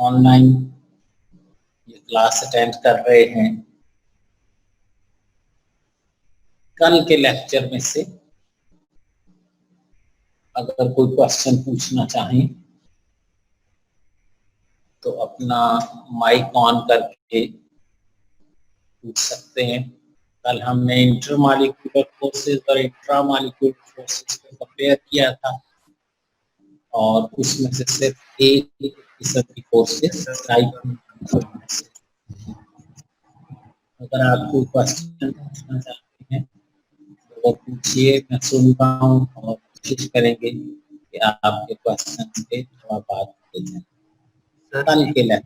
Online ये class attend कर रहे हैं, कल के लेक्चर में से अगर कोई क्वेश्चन पूछना चाहें तो अपना माइक ऑन करके पूछ सकते हैं। कल हमने इंटरमॉलिक्यूलर फोर्सेस और इंट्रामॉलिक्यूलर फोर्सेस को कंपेयर किया था और उसमें से सिर्फ एक किस्म की फोर्सेस अगर आप कोई क्वेश्चन पूछना चाहते हैं तो पूछिए, मैं सुनता हूँ और कोशिश करेंगे कि आपके क्वेश्चन के जवाब दे जाएं कल के लिए।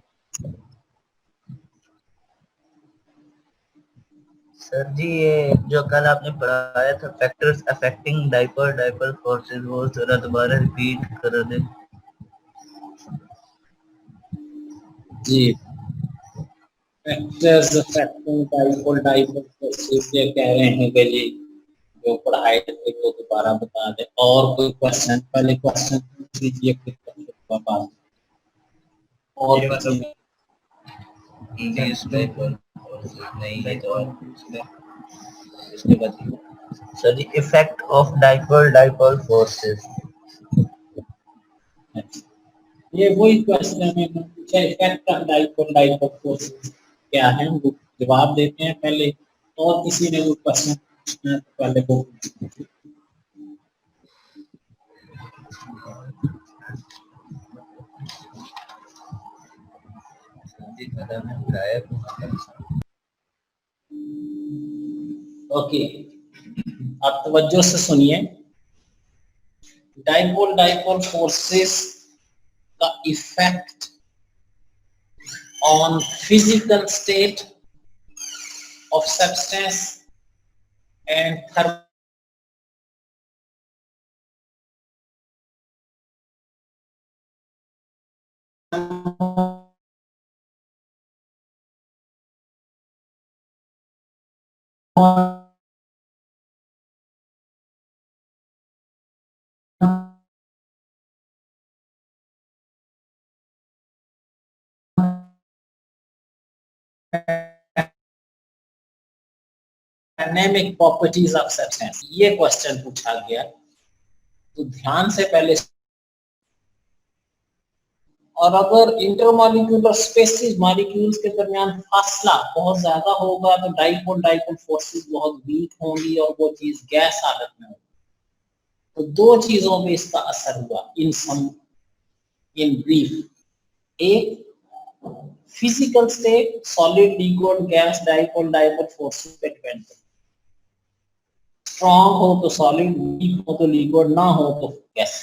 सर जी, ये जो कल आपने पढ़ाया था फैक्टर्स अफेक्टिंग डाइपोल फोर्सेस, वो जरा दोबारा रिपीट कर दें। जी, फैक्टर्स अफेक्टिंग डाइपोल फोर्सेस ये कह रहे हैं कि जी जो पढ़ाए थे वो दोबारा बता दें। और कोई क्वेश्चन, पहले क्वेश्चन पूछ लीजिए फिर क्वेश्चन और नहीं तो इसके बाद sir ji, effect of dipole forces, ये वही क्वेश्चन है पूछा, इफेक्ट ऑफ डाइपोल फोर्सेस क्या है, वो जवाब देते हैं पहले। और किसी ने वो क्वेश्चन पूछना है तो पहले वो ओके। आप तवज्जो से सुनिए, डाइपोल फोर्सेस का effect on physical state of substance and dynamic properties of substance, ये क्वेश्चन पूछा गया। तो ध्यान से पहले, और अगर इंटरमॉलिक्यूलर स्पेसिस मॉलिक्यूल्स के दरमियान फासला बहुत ज्यादा होगा तो डाइपोल फोर्सेस बहुत वीक होंगी और वो चीज गैस हालत में होगी। तो दो चीजों में इसका असर हुआ इन ब्रीफ। एक, physical state, solid, liquid, gas, dipole forces पे डिपेंड करता है। स्ट्रॉन्ग हो तो सॉलिड, वीक हो तो लिक्विड, ना हो तो गैस।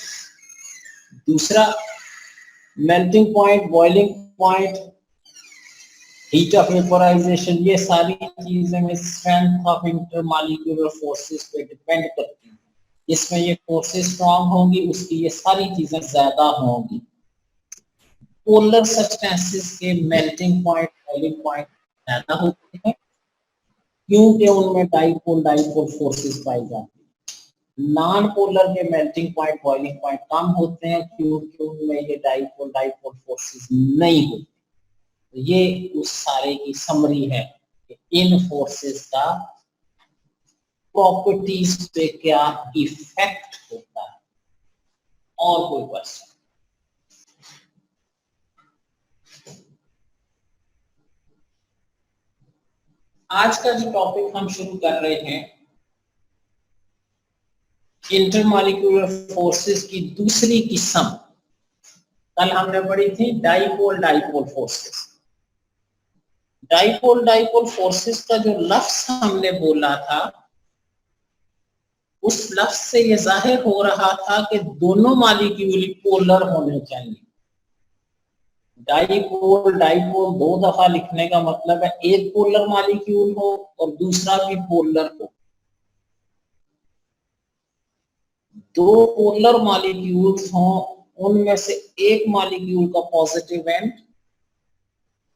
दूसरा, melting point, boiling point, heat of vaporisation, ये सारी चीजें में स्ट्रेंथ ऑफ इंटरमॉलिक्यूलर फोर्सेस पे डिपेंड करती हैं। इसमें ये फोर्सेस स्ट्रॉन्ग होंगी, उसकी ये सारी चीजें ज्यादा होंगी। पोलर सब्सटेंसेस के मेल्टिंग पॉइंट, बॉइलिंग पॉइंट ज्यादा होते हैं क्योंकि उनमें डाइपोल फोर्सेस पाई जाती है। नॉन पोलर के मेल्टिंग पॉइंट, बॉइलिंग पॉइंट कम होते हैं क्योंकि उनमें ये डाइपोल फोर्सेस नहीं होती। तो ये उस सारे की समरी है कि इन फोर्सेस का प्रॉपर्टीज पे क्या इफेक्ट होता है। और कोई क्वेश्चन? आज का जो टॉपिक हम शुरू कर रहे हैं, इंटरमॉलिक्यूलर फोर्सेस की दूसरी किस्म। कल हमने पढ़ी थी डाइपोल फोर्सेस। डाइपोल फोर्सेस का जो लफ्ज हमने बोला था, उस लफ्ज से ये जाहिर हो रहा था कि दोनों मॉलिक्यूल पोलर होने चाहिए। डाइपोल दो दफा लिखने का मतलब है एक पोलर मॉलिक्यूल हो और दूसरा भी पोलर हो। दो पोलर मॉलिक्यूल्स हों, उनमें से एक मॉलिक्यूल का पॉजिटिव एंड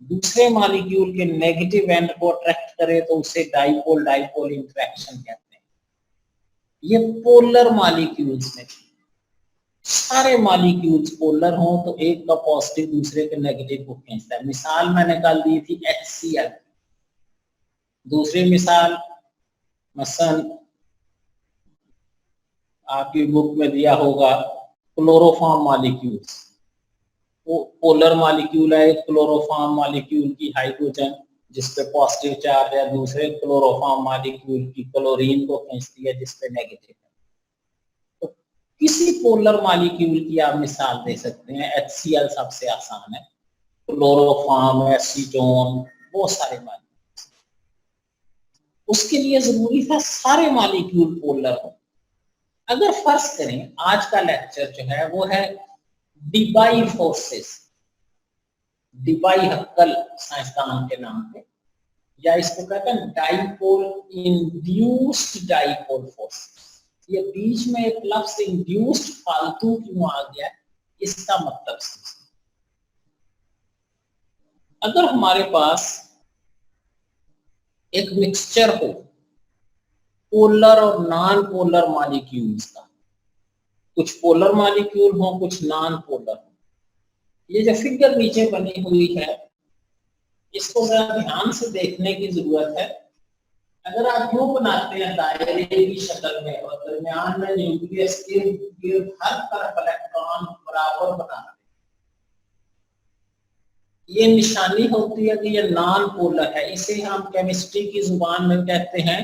दूसरे मॉलिक्यूल के नेगेटिव एंड को अट्रैक्ट करे तो उसे डाइपोल इंटरेक्शन कहते हैं। ये पोलर मॉलिक्यूल्स में। सारे मॉलिक्यूल्स पोलर हों तो एक का पॉजिटिव दूसरे के नेगेटिव को खींचता है। मिसाल मैंने कल दी थी HCl। दूसरी मिसाल मसलन आपकी बुक में दिया होगा क्लोरोफॉर्म मॉलिक्यूल्स। वो पोलर मॉलिक्यूल है, क्लोरोफॉर्म मॉलिक्यूल की हाइड्रोजन जिसपे पॉजिटिव चार्ज है, दूसरे क्लोरोफॉर्म मॉलिक्यूल की क्लोरीन को खींचती है जिसपे नेगेटिव है। तो किसी पोलर मॉलिक्यूल की आप मिसाल दे सकते हैं। HCl सबसे आसान है, क्लोरोफॉर्म, एसीटोन, बहुत सारे मॉलिक्यूल। उसके लिए जरूरी था सारे मॉलिक्यूल पोलर हो। अगर फर्ज करें आज का लेक्चर जो है वो है डिबाई फोर्सेस, डिबाई हक्कल साइंसदान के नाम पे, या इसको कहते हैं डाइपोल, इंड्यूस्ड डाइपोल फोर्स। ये बीच में एक लफ्ज इंड्यूस्ड फालतू क्यों आ गया, इसका मतलब समझिए। अगर हमारे पास एक मिक्सचर हो पोलर और नॉन पोलर मॉलिक्यूल्स का, कुछ पोलर मॉलिक्यूल हो कुछ नॉन पोलर हो, ये जो फिगर नीचे बनी हुई है इसको जरा ध्यान से देखने की जरूरत है। अगर आप यूं बनाते हैं दायरे की शक्ल में और दरमियान में न्यूक्लियस के हर तरफ इलेक्ट्रॉन बराबर बनाते हैं, ये निशानी होती है कि ये नॉन पोलर है। इसे हम केमिस्ट्री की जुबान में कहते हैं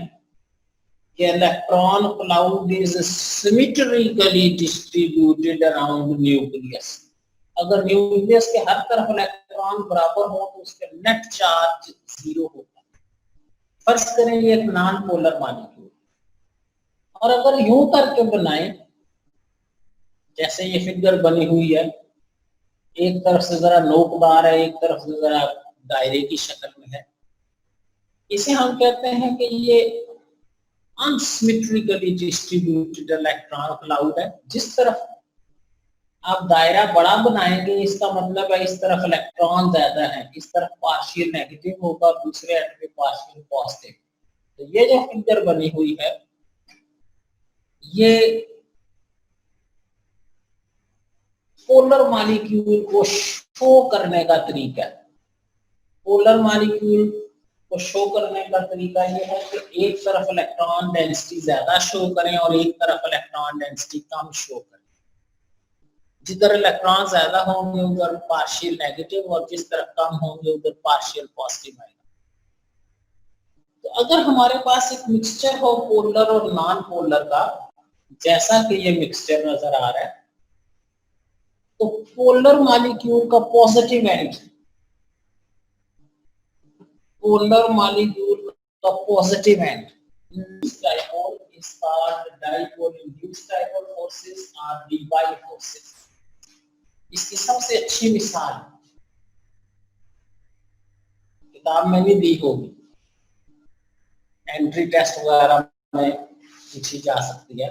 कि electron cloud is symmetrically distributed around nucleus. अगर न्यूक्लियस के हर तरफ इलेक्ट्रॉन बराबर हो तो उसके नेट चार्ज 0 होता है। फर्ज करें ये एक नॉन पोलर मॉलिक्यूल, और अगर यूं करके बनाएं जैसे ये फिगर बनी हुई है, एक तरफ से जरा नोकदार है, एक तरफ से जरा दायरे की शक्ल में है, इसे हम कहते हैं कि ये अनसिमेट्रिकली डिस्ट्रीब्यूटेड इलेक्ट्रॉन क्लाउड है। जिस तरफ आप दायरा बड़ा बनाएंगे इसका मतलब है इस तरफ इलेक्ट्रॉन ज्यादा है, इस तरफ पार्शियल नेगेटिव होगा, दूसरे एंड पे पार्शियल पॉजिटिव। तो ये जो फिगर बनी हुई है ये पोलर मॉलिक्यूल को शो करने का तरीका है। पोलर मॉलिक्यूल को शो करने का तरीका ये है कि एक तरफ इलेक्ट्रॉन डेंसिटी ज्यादा शो करें और एक तरफ इलेक्ट्रॉन डेंसिटी कम शो करें। जिधर इलेक्ट्रॉन ज्यादा होंगे उधर पार्शियल नेगेटिव और जिस तरफ कम होंगे उधर पार्शियल पॉजिटिव आएगा। तो अगर हमारे पास एक मिक्सचर हो पोलर और नॉन पोलर का, जैसा कि ये मिक्सचर नजर आ रहा है, तो पोलर मॉलिक्यूल का पॉजिटिव एंड, पोलर मॉलिक्यूल का positive and dipole is called dipole induced dipole forces or Debye forces। इसकी सबसे अच्छी मिसाल किताब में भी दी होगी, एंट्री टेस्ट वगैरह में पूछी जा सकती है,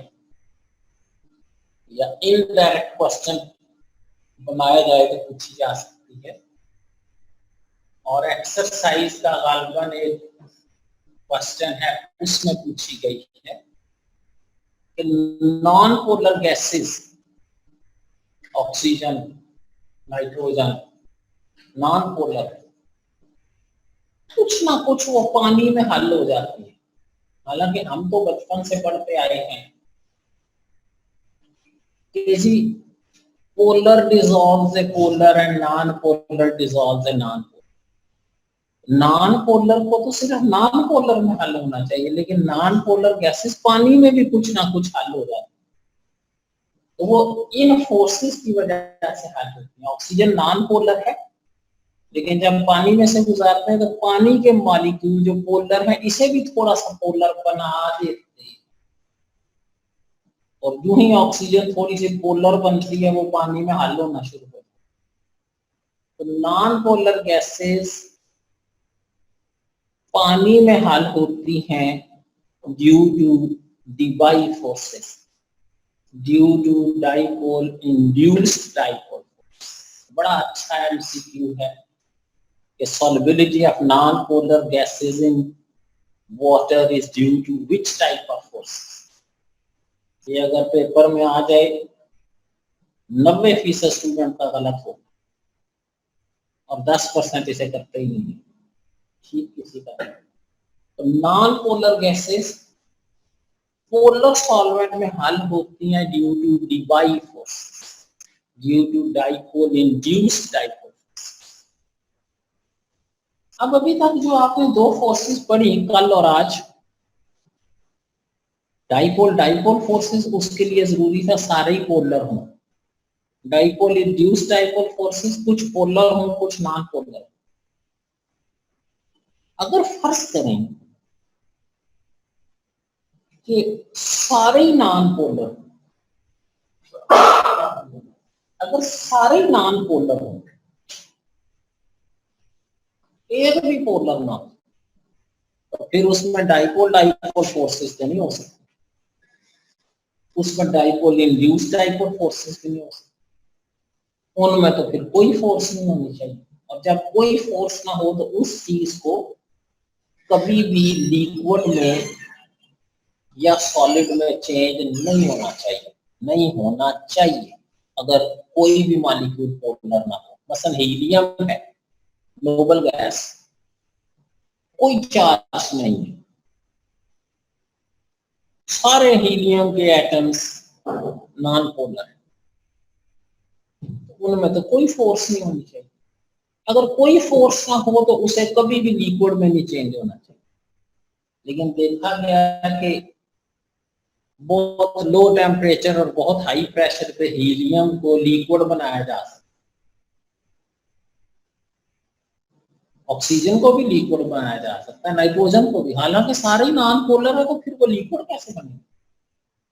या इनडायरेक्ट क्वेश्चन बनाया जाए तो पूछी जा सकती है। और एक्सरसाइज का गालिबन एक क्वेश्चन है उसमें पूछी गई है कि non polar gases, oxygen, nitrogen, non polar, कुछ ना कुछ वो पानी में हल हो जाती है। हालांकि हम तो बचपन से पढ़ते आए हैं कि जी polar dissolves a polar and non polar dissolves a non polar. Non polar को तो सिर्फ नॉन पोलर में हल होना चाहिए, लेकिन नॉन पोलर गैसेस पानी में भी कुछ ना कुछ हल हो जाती है। तो वो इन फोर्सेस की वजह से हल होती है। ऑक्सीजन नॉन पोलर है, लेकिन जब पानी में से गुजारते हैं तो पानी के मॉलिक्यूल जो पोलर है इसे भी थोड़ा सा पोलर बना देते हैं, और यूं ही ऑक्सीजन थोड़ी सी पोलर बनती है, वो पानी में हल होना शुरू हो जाता है। तो नॉन पोलर गैसेस पानी में हल होती हैं due to Debye forces, due to dipole induced dipole force. बड़ा अच्छा एमसीक्यू है कि solubility of non-polar gases in water is due to which type of forces। ये अगर पेपर में आ जाए 90% स्टूडेंट का गलत हो और 10% इसे करते ही नहीं, ठीक किसी का नहीं। तो non polar gases polar solvent में हल होती हैं due to Debye force, due to dipole induced dipole. अब अभी तक जो आपने दो फोर्सेस पढ़ी कल और आज, डाइपोल डाइपोल फोर्सेस, उसके लिए जरूरी था सारे ही पोलर हों। डाइपोल इंड्यूस्ड डाइपोल फोर्सेस कुछ पोलर हों कुछ नॉन पोलर। अगर फर्ज करें कि सारे ही नॉन पोलर, अगर सारे ही नॉन पोलर हों, एक भी पोलर ना हो, तो फिर उसमें डाइपोल डाइपोल फोर्सेस तो नहीं हो सकते, उसमें डाइपोल इंड्यूस्ड डाइपोल फोर्सेस भी नहीं हो सकते, उनमें तो फिर कोई फोर्स नहीं होनी चाहिए। और जब कोई फोर्स ना हो तो उस चीज को कभी भी लिक्विड में या सॉलिड में चेंज नहीं होना चाहिए, नहीं होना चाहिए अगर कोई भी मॉलिक्यूल पोलर ना हो। मसलन हीलियम है, नोबल गैस, कोई चार्ज नहीं है, सारे हीलियम के एटम्स नॉन पोलर है, उनमें तो कोई फोर्स नहीं होनी चाहिए। अगर कोई फोर्स ना हो तो उसे कभी भी लिक्विड में नहीं चेंज होना चाहिए। लेकिन देखा गया है कि बहुत लो टेम्परेचर और बहुत हाई प्रेशर पे हीलियम को लिक्विड बनाया जा सकता है, ऑक्सीजन को भी लिक्विड बनाया जा सकता है, नाइट्रोजन को भी, हालांकि सारे ही नॉन पोलर है तो फिर वो लिक्विड कैसे बनेगा।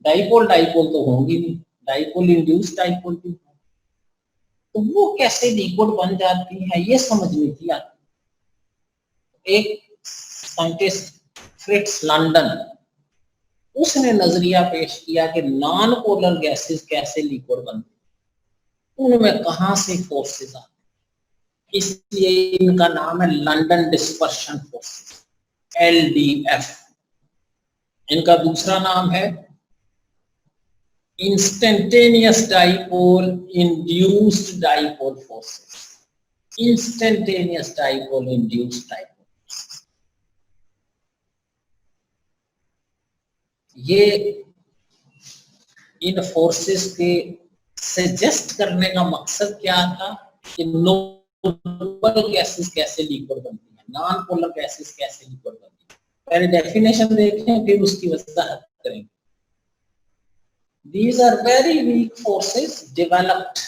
डाइपोल डाइपोल तो होंगी नहीं, डाइपोल इंड्यूस्ड डाइपोल भी, तो वो कैसे लिक्विड बन जाती है ये समझनी थी आपको। एक साइंटिस्ट फ्रिट्ज लंडन, उसने नजरिया पेश किया कि नॉन पोलर गैसेस कैसे लिक्विड बनती, उनमें कहां से फोर्सेस आते, इसलिए इनका नाम है लंदन डिस्पर्शन फोर्सेस, LDF। इनका दूसरा नाम है instantaneous dipole induced dipole forces, instantaneous dipole induced dipole. ये इन फोर्सेस के सजेस्ट करने का मकसद क्या था कि नोबल गैसेस कैसे लिक्विड बनती है, नॉन पोलर गैसेस कैसे लिक्विड बनती है। पहले डेफिनेशन देखें फिर उसकी वजाहत करेंगे। These are very weak forces developed,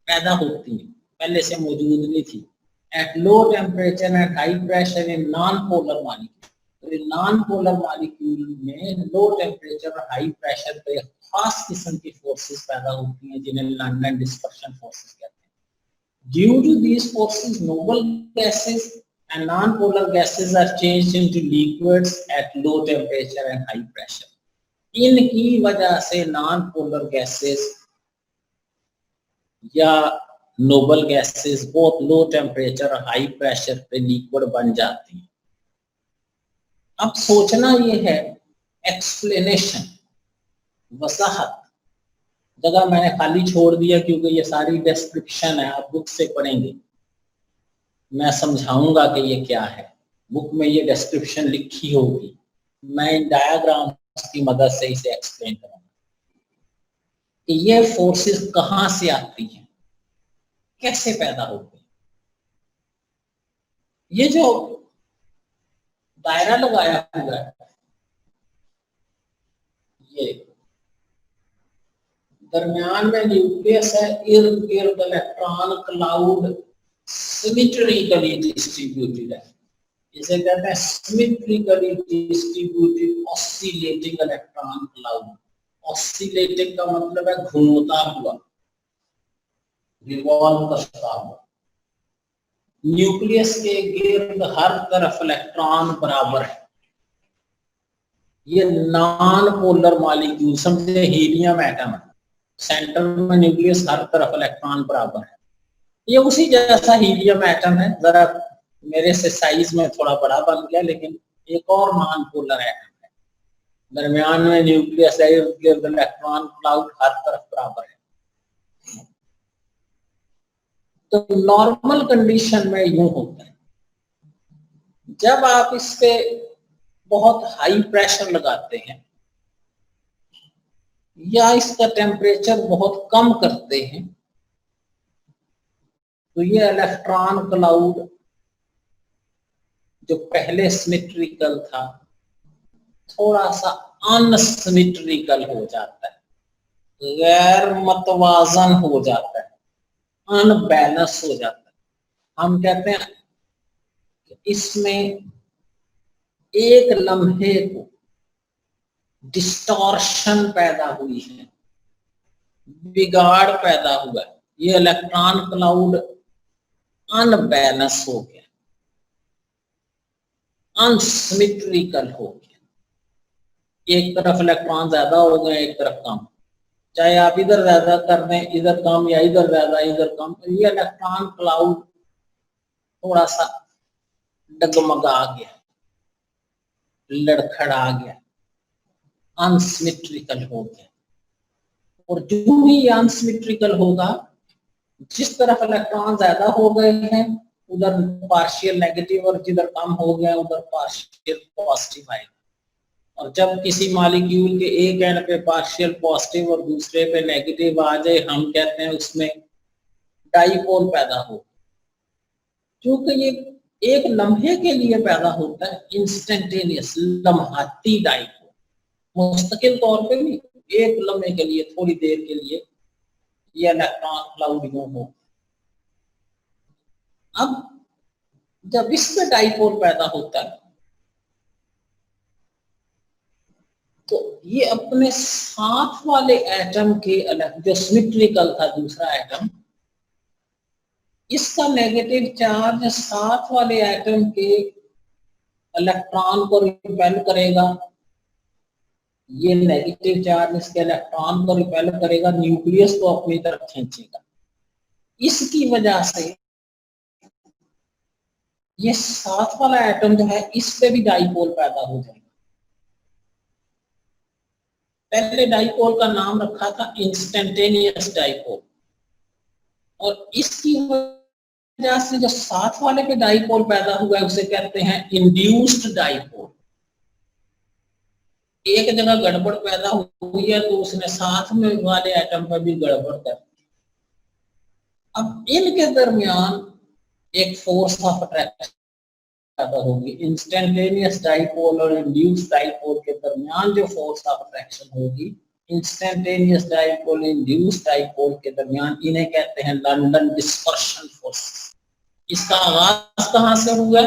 पैदा होती हैं, पहले से मौजूद नहीं थी, at low temperature and high pressure in non-polar molecule। तो नॉन पोलर मॉलिक्यूल में लो टेम्परेचर और हाई प्रेशर पे खास किस्म की फोर्सेस पैदा होती हैं जिन्हें लंदन डिस्पर्शन फोर्सेस कहते हैं। Due to these forces noble gases and non polar gases are changed into liquids at low temperature and high pressure. इनकी वजह से नॉन पोलर गैसेस या नोबल गैसेस बहुत लो टेम्परेचर और हाई प्रेशर पे liquid बन जाती हैं। अब सोचना ये है, एक्सप्लेनेशन, वजाहत, जगह मैंने खाली छोड़ दिया क्योंकि ये सारी डिस्क्रिप्शन है, आप बुक से पढ़ेंगे, मैं समझाऊंगा कि ये क्या है, बुक में ये डिस्क्रिप्शन लिखी होगी, मैं इन डायग्राम्स की मदद से इसे एक्सप्लेन करूंगा कि ये फोर्सेस कहां से आती हैं, कैसे पैदा होती हैं। ये जो दायरा लगाया हुआ है, ये दरमियान में न्यूक्लियस है, इर्द गिर्द इलेक्ट्रॉन क्लाउड सिमेट्रिकली डिस्ट्रीब्यूटेड है, इसे कहते हैं symmetrically distributed oscillating electron cloud. Oscillating का मतलब है घूमता हुआ, रिवॉल्व करता हुआ। न्यूक्लियस के गिर्द हर तरफ इलेक्ट्रॉन बराबर है। ये नॉन पोलर मॉलिक्यूल, समझे हीलियम एटम है, सेंटर में न्यूक्लियस, हर तरफ इलेक्ट्रॉन बराबर है। ये उसी जैसा हीलियम एटम है, जरा मेरे से साइज में थोड़ा बड़ा बन गया, लेकिन एक और नॉन पोलर एटम है, दरमियान में न्यूक्लियस है, इलेक्ट्रॉन क्लाउड हर तरफ बराबर है। तो नॉर्मल कंडीशन में यूं होता है, जब आप इस पे बहुत हाई प्रेशर लगाते हैं या इसका टेम्परेचर बहुत कम करते हैं, तो ये इलेक्ट्रॉन क्लाउड जो पहले सिमेट्रिकल था थोड़ा सा अनसिमेट्रिकल हो जाता है, गैर मतवाजन हो जाता है, अनबैलेंस हो जाता है। हम कहते हैं कि इसमें एक लम्हे को डिस्टॉर्शन पैदा हुई है, बिगाड़ पैदा हुआ है, ये इलेक्ट्रॉन क्लाउड अनबैलेंस हो गया, अनसिमेट्रिकल हो गया। एक तरफ इलेक्ट्रॉन ज्यादा हो गए, एक तरफ कम, चाहे आप इधर ज्यादा कर दें, इधर कम, या इधर ज्यादा इधर कम, तो ये इलेक्ट्रॉन क्लाउड थोड़ा सा डगमगा गया, लड़खड़ा गया, अनसिमेट्रिकल हो गया। और जो ही अनसिमेट्रिकल होगा, जिस तरफ इलेक्ट्रॉन ज्यादा हो गए हैं उधर पार्शियल नेगेटिव, और जिधर कम हो गया उधर पार्शियल पॉजिटिव आएगा। और जब किसी मॉलिक्यूल के एक एंड पे पार्शियल पॉजिटिव और दूसरे पे नेगेटिव आ जाए, हम कहते हैं उसमें डाइपोल पैदा हो, क्योंकि ये एक लम्हे के लिए पैदा होता है, इंस्टेंटेनियस, लम्हाती डाइपोल, मुस्तकिल तौर पे नहीं, एक लम्हे के लिए, थोड़ी देर के लिए ये इलेक्ट्रॉन क्लाउड यूं हो। अब जब इस पे डाइपोल पैदा होता है तो ये अपने साथ वाले एटम के अलग, जो सिमेट्रिकल था दूसरा एटम, इसका नेगेटिव चार्ज साथ वाले एटम के इलेक्ट्रॉन को रिपेल करेगा, ये नेगेटिव चार्ज इसके इलेक्ट्रॉन को रिपेल करेगा, न्यूक्लियस को अपनी तरफ खींचेगा। इसकी वजह से ये साथ वाला एटम जो है इस पे भी डाइपोल पैदा हो जाएगा। पहले डाइपोल का नाम रखा था इंस्टेंटेनियस डाइपोल, और इसकी वजह से जो साथ वाले पे डाइपोल पैदा हुआ है उसे कहते हैं इंड्यूस्ड डाइपोल। एक जगह गड़बड़ पैदा हुई है तो उसने साथ में वाले एटम पर भी गड़बड़ कर दी। अब इनके दरमियान एक फोर्स ऑफ अट्रैक्शन पैदा होगी। इंस्टेंटेनियस डाइपोल और इंड्यूस्ड डाइपोल के दरमियान जो फोर्स ऑफ अट्रैक्शन होगी, इंस्टेंटेनियस डाइपोल, इंड्यूस्ड डाइपोल के दरमियान, इन्हें कहते हैं लंदन डिस्पर्शन फोर्स। इसका आगाज कहां से हुआ?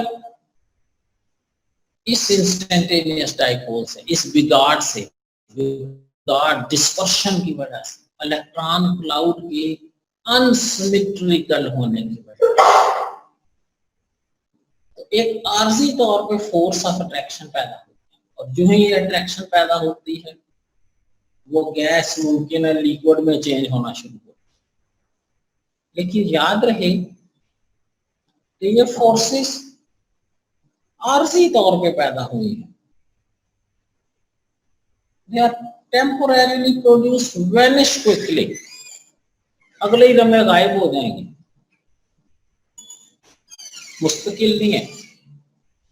इस इंस्टेंटेनियस डाइपोल से, इस बिगाड़ से, बिगाड़ डिस्पर्शन की वजह से, इलेक्ट्रॉन क्लाउड के अनसिमेट्रिकल होने की वजह से। तो एक आर्जी तौर पे फोर्स ऑफ अट्रैक्शन पैदा होती है, और जो ही अट्रैक्शन पैदा होती है वो गैस मुमकिन है लिक्विड में चेंज होना शुरू हो। लेकिन याद रहे कि ये फोर्सेस आर्जी तौर पे पैदा हुई है, they are temporarily produced, vanish quickly, अगले ही लम्हे गायब हो जाएंगे, मुस्तकिल नहीं है,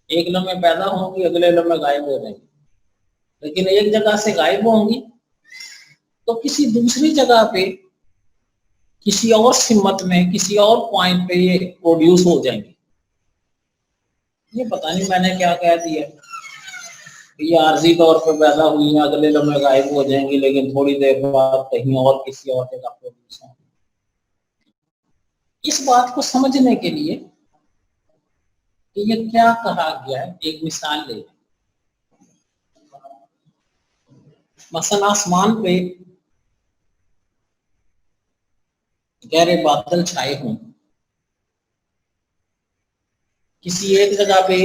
एक लम्हे पैदा होंगी अगले लम्हे गायब हो जाएंगे। लेकिन एक जगह से गायब होंगी तो किसी दूसरी जगह पे, किसी और सिमत में, किसी और पॉइंट पे ये प्रोड्यूस हो जाएंगे। ये पता नहीं मैंने क्या कह दिया, ये आर्जी तौर पे पैदा हुई है, अगले लम्हे गायब हो जाएंगी, लेकिन थोड़ी देर बाद कहीं और किसी और जगह प्रोड्यूस होंगी। इस बात को समझने के लिए कि ये क्या कहा गया है, एक मिसाल ले। मसलन आसमान पे गहरे बादल छाए हों, किसी एक जगह पे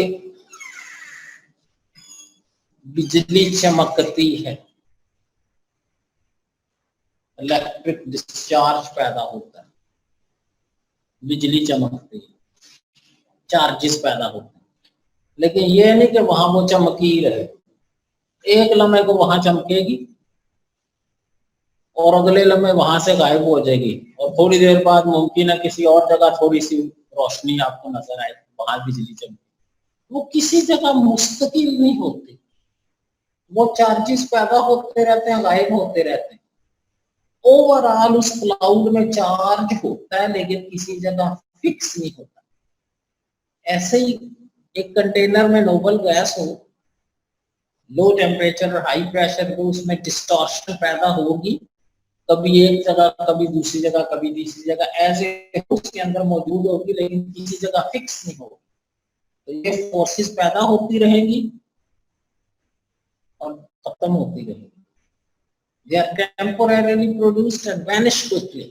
बिजली चमकती है, इलेक्ट्रिक डिस्चार्ज पैदा होता है, बिजली चमकती है, चार्जेस पैदा होते हैं। लेकिन ये नहीं कि वहां वो चमकी रहे, एक लम्हे को वहां चमकेगी और अगले लम्हे वहां से गायब हो जाएगी और थोड़ी देर बाद मुमकिन है किसी और जगह थोड़ी सी रोशनी आपको नजर आए, वहां बिजली चमके। वो किसी जगह मुस्तकिल नहीं होती, वो चार्जेस पैदा होते रहते हैं, गायब होते रहते हैं। ओवरऑल उस क्लाउड में चार्ज होता है लेकिन किसी जगह फिक्स नहीं होता। ऐसे ही एक कंटेनर में नोबल गैस हो, लो टेम्परेचर और हाई प्रेशर पे उसमें डिस्टॉर्शन पैदा होगी, कभी एक जगह कभी दूसरी जगह कभी तीसरी जगह ऐसे उसके अंदर मौजूद होगी लेकिन किसी जगह फिक्स नहीं होगी। तो ये फोर्सेस पैदा होती रहेंगी और खत्म होती रहेगी। They are temporarily produced and vanish quickly.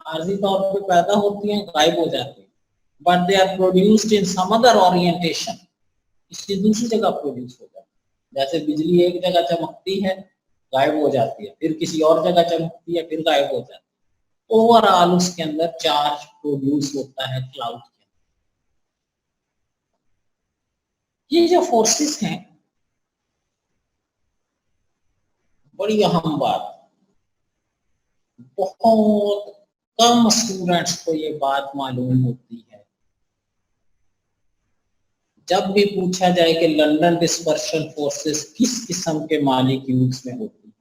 आर्जी तौर पे पैदा होती हैं, गायब हो जाती हैं, but they are produced in some other orientation. इसकी दूसरी जगह प्रोड्यूस हो जाती है। जैसे बिजली एक जगह चमकती है, गायब हो जाती है, फिर किसी और जगह चमकती है, फिर गायब हो जाती है। ओवरऑल उसके अंदर चार्ज प्रोड्यूस होता है क्लाउड के अंदर। ये जो फोर्सेस हैं, बड़ी अहम बात, बहुत कम स्टूडेंट्स को ये बात मालूम होती है। जब भी पूछा जाए कि लंदन डिस्पर्शन फोर्सेस किस किस्म के मॉलिक्यूल्स में होती है,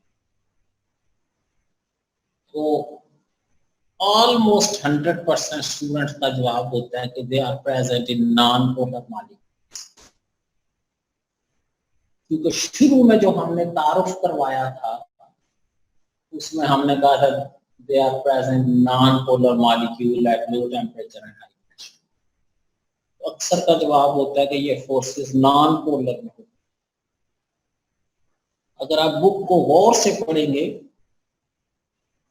तो ऑलमोस्ट 100% स्टूडेंट्स का जवाब होता है कि they are present in non polar molecules. क्योंकि शुरू में जो हमने तारुफ करवाया था उसमें हमने कहा था they are present non polar molecule at low temperature and high pressure. तो अक्सर का जवाब होता है कि ये फोर्सेस नॉन पोलर में होती है। अगर आप बुक को गौर से पढ़ेंगे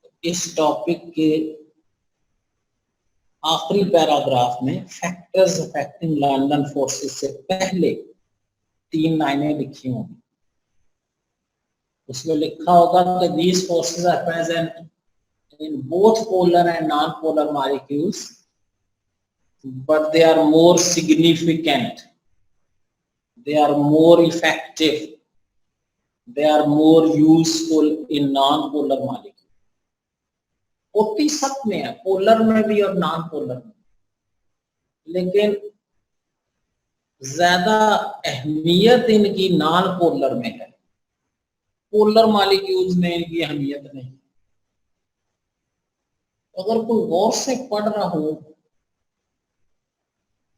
तो इस टॉपिक के आखिरी पैराग्राफ में फैक्टर्स अफेक्टिंग लंदन फोर्सेस से पहले 3 लाइनें लिखी होंगी। उसमें लिखा होगा कि these forces are present in both polar and non-polar molecules, but they are more significant, they are more effective, they are more useful in non-polar molecules. होती सब में है, पोलर में भी और नॉन पोलर में, लेकिन ज्यादा अहमियत इनकी नॉन पोलर में है, पोलर मॉलिक्यूल्स में इनकी अहमियत नहीं। अगर कोई गौर से पढ़ रहा हो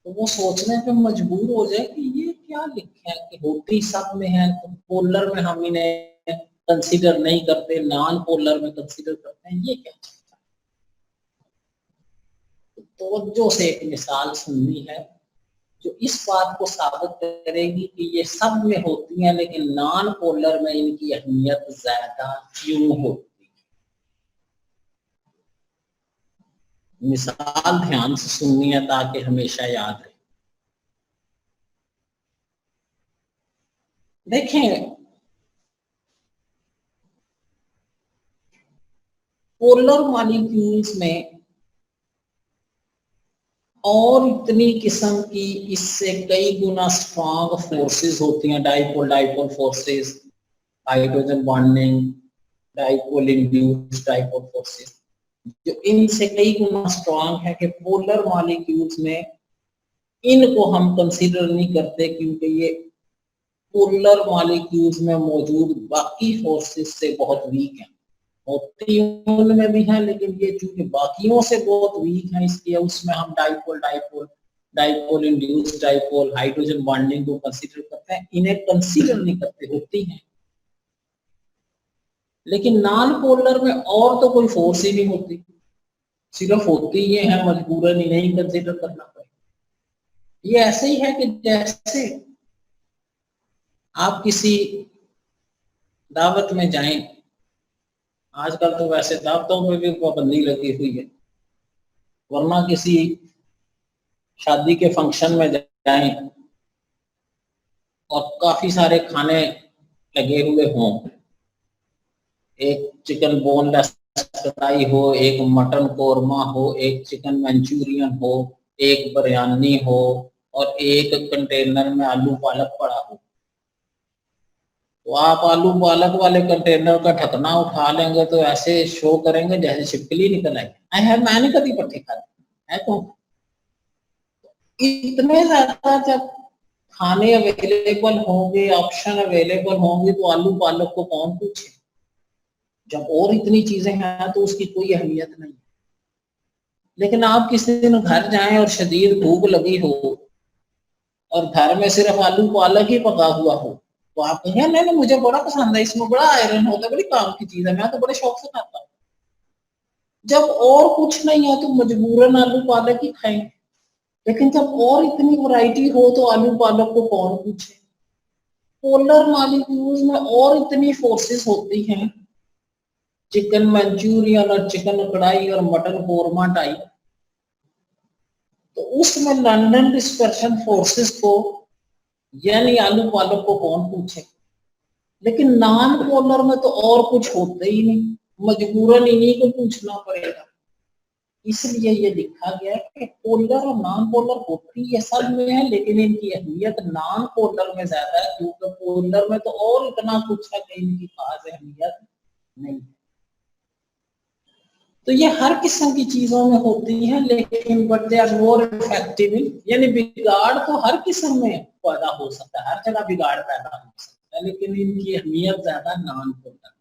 तो वो सोचने पे मजबूर हो जाए कि ये क्या लिखा है कि होती सब में है, तो पोलर में हम इन्हें कंसीडर नहीं करते, नॉन पोलर में कंसीडर करते हैं, ये क्या चीज है। तवज्जो से एक मिसाल सुननी है जो इस बात को साबित करेगी कि ये सब में होती हैं लेकिन नॉन पोलर में इनकी अहमियत ज्यादा क्यों होती है। मिसाल ध्यान से सुननी है ताकि हमेशा याद रहे। देखें, पोलर मॉलिक्यूल्स में और इतनी किस्म की इससे कई गुना स्ट्रॉन्ग फोर्सेस होती हैं, dipole dipole forces, hydrogen bonding, dipole induced dipole forces, जो इनसे कई गुना स्ट्रॉन्ग है कि पोलर मॉलिक्यूल्स में इनको हम कंसीडर नहीं करते क्योंकि ये पोलर मॉलिक्यूल्स में मौजूद बाकी फोर्सेस से बहुत वीक हैं। होती उनमें भी है लेकिन ये चूंकि बाकियों से बहुत वीक है इसलिए उसमें हम dipole dipole dipole induced dipole hydrogen bonding को कंसीडर करते हैं, इन्हें कंसीडर नहीं करते, होती हैं। लेकिन नॉन पोलर में और तो कोई फोर्स ही नहीं होती, सिर्फ होती ये है, मजबूरन ही नहीं कंसीडर करना पड़ेगा। ये ऐसे ही है कि जैसे आप किसी दावत में जाएं, आजकल तो वैसे दावतों में भी पाबंदी लगी हुई है, वरना किसी शादी के फंक्शन में जाएं और काफी सारे खाने लगे हुए हों, एक चिकन बोनलेस कढ़ाई हो, एक मटन कोरमा हो, एक चिकन मंचूरियन हो, एक बिरयानी हो और एक कंटेनर में आलू पालक पड़ा हो, तो आप आलू पालक वाले कंटेनर का ढकना उठा लेंगे तो ऐसे शो करेंगे जैसे छिपकली निकल आई। मैंने कभी पट्टे खाते है तो इतने ज्यादा जब खाने अवेलेबल होंगे, ऑप्शन अवेलेबल होंगे तो आलू पालक को कौन पूछे। जब और इतनी चीजें हैं तो उसकी कोई अहमियत नहीं। लेकिन आप किसी दिन घर जाएं और शदीद भूख लगी हो और घर में सिर्फ आलू पालक ही पका हुआ हो तो आप कहेंगे नहीं नहीं मुझे बड़ा पसंद है, इसमें बड़ा आयरन होता है, बड़ी काम की चीज है, मैं तो बड़े शौक से खाता हूँ। जब और कुछ नहीं है तो मजबूरन आलू पालक ही खाएंगे। लेकिन जब और इतनी वैरायटी हो तो आलू पालक को कौन पूछे। पोलर मॉलिक्यूल्स में और इतनी फोर्सेस होती हैं, चिकन मंचूरियन और चिकन कढ़ाई और मटन कोरमा टाइप, तो उसमें लंदन डिस्पर्शन फोर्सेस को यानी आलू पालक को कौन पूछे। लेकिन नॉन पोलर में तो और कुछ होता ही नहीं, मजबूरन इन्हीं को पूछना पड़ेगा। इसलिए ये लिखा गया है कि पोलर और नॉन पोलर होती असल में है, लेकिन इनकी अहमियत नॉन पोलर में ज्यादा है, क्योंकि पोलर में तो और इतना कुछ है कि इनकी खास अहमियत नहीं। तो ये हर किस्म की चीजों में होती है, लेकिन but they are more effective. यानी बिगाड़ तो हर किस्म में पैदा हो सकता है, हर जगह बिगाड़ पैदा हो सकता है, लेकिन इनकी अहमियत ज्यादा non polar.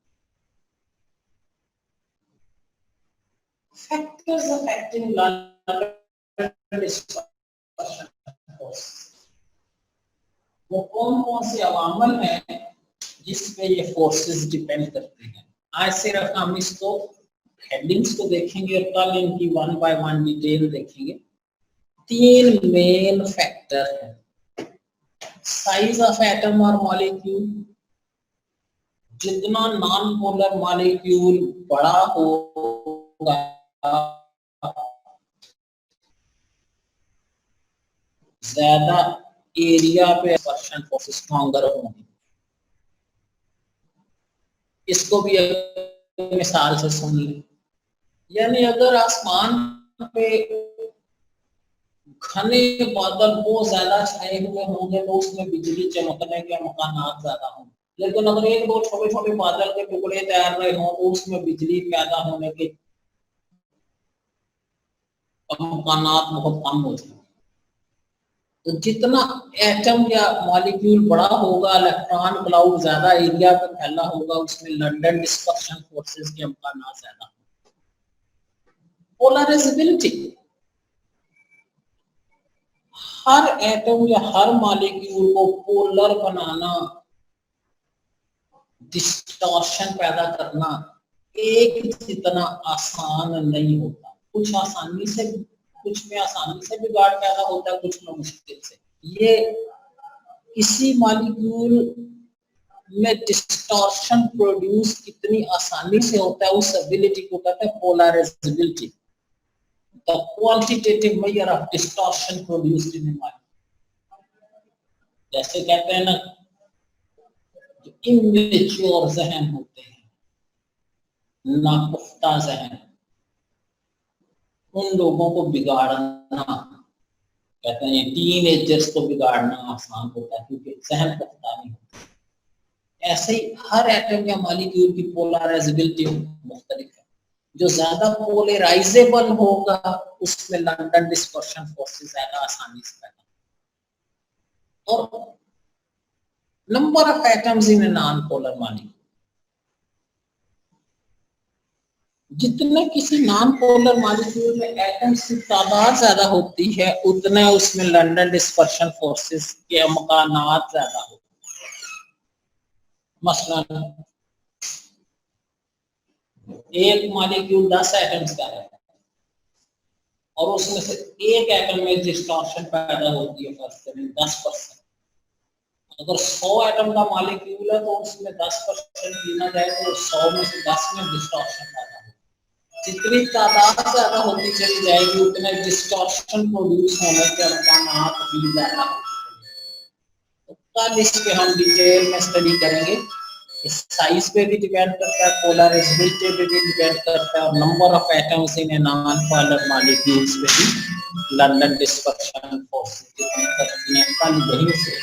Factors affecting London dispersion force, वो कौन कौन से अवामल हैं जिस पे ये फोर्सेस डिपेंड करते हैं। आज सिर्फ हम इसको हेडिंग्स को देखेंगे और कल इनकी वन बाय वन डिटेल देखेंगे। 3 मेन फैक्टर है। साइज ऑफ एटम और मॉलिक्यूल, जितना नॉन पोलर मॉलिक्यूल बड़ा होगा ज्यादा एरिया पे डिस्पर्शन फोर्स स्ट्रॉन्गर होंगे। इसको भी मिसाल से सुन लें। यानी अगर आसमान पे घने बादल बहुत ज्यादा छाए हुए होंगे तो उसमें बिजली चमकने के इम्कानात ज्यादा होंगे। लेकिन अगर एक दो छोटे छोटे बादल के टुकड़े तैर रहे हों तो उसमें बिजली पैदा होने के इम्कानात बहुत कम हो जाएंगे। तो जितना एटम या मॉलिक्यूल बड़ा होगा, इलेक्ट्रॉन क्लाउड ज्यादा एरिया पे फैला होगा, उसमें लंदन डिस्पर्शन फोर्सेस के इम्कानात ज्यादा। पोलराइजेबिलिटी, हर एटम या हर मॉलिक्यूल को पोलर बनाना, डिस्टॉर्शन पैदा करना एक जितना आसान नहीं होता। कुछ आसानी से, कुछ में आसानी से बिगाड़ पैदा होता है, कुछ में मुश्किल से। ये किसी मॉलिक्यूल में डिस्टॉर्शन प्रोड्यूस कितनी आसानी से होता है, उस एबिलिटी को कहते हैं polarisability, the quantitative measure of distortion produced in A molecule. जैसे कहते हैं ना, जो इमेच्योर जहन होते हैं, नापुख्ता जहन, उन लोगों को बिगाड़ना कहते हैं, टीनेजर्स को बिगाड़ना आसान होता है क्योंकि जहन पुख्ता नहीं होता। ऐसे ही हर एटम या मॉलिक्यूल की पोलराइजेबिलिटी मुख्तलिफ है। जो ज्यादा पोलराइजेबल होगा उसमें लंदन डिस्पर्शन फोर्सेस ज्यादा आसानी से पैदा। और number of atoms in A non polar molecule, जितने किसी नॉन पोलर मॉलिक्यूल में एटम्स की तादाद ज्यादा होती है उतने उसमें लंदन डिस्पर्शन फोर्सेस के इम्कानात ज्यादा होते हैं। मसलन एक मॉलिक्यूल 10 एटम्स का है और उसमें से एक एटम में डिस्टॉर्शन पैदा होती है, फर्स्ट करें 10%। अगर 100 एटम का मॉलिक्यूल है तो उसमें 10% गिना जाए तो 100 में से 10 में डिस्टॉर्शन पैदा होगा। जितनी तादाद ज्यादा होती चली जाएगी उतने डिस्टॉर्शन प्रोड्यूस होने के इम्कानात भी ज्यादा होते। तो कल इस पे हम डिटेल में स्टडी करेंगे। साइज पे भी डिपेंड करता है, पोलराइजेबिलिटी पे भी डिपेंड करता है, और number of atoms in A non polar molecules पे भी लंदन डिस्पर्शन फोर्स डिपेंड करती है। कल यहीं से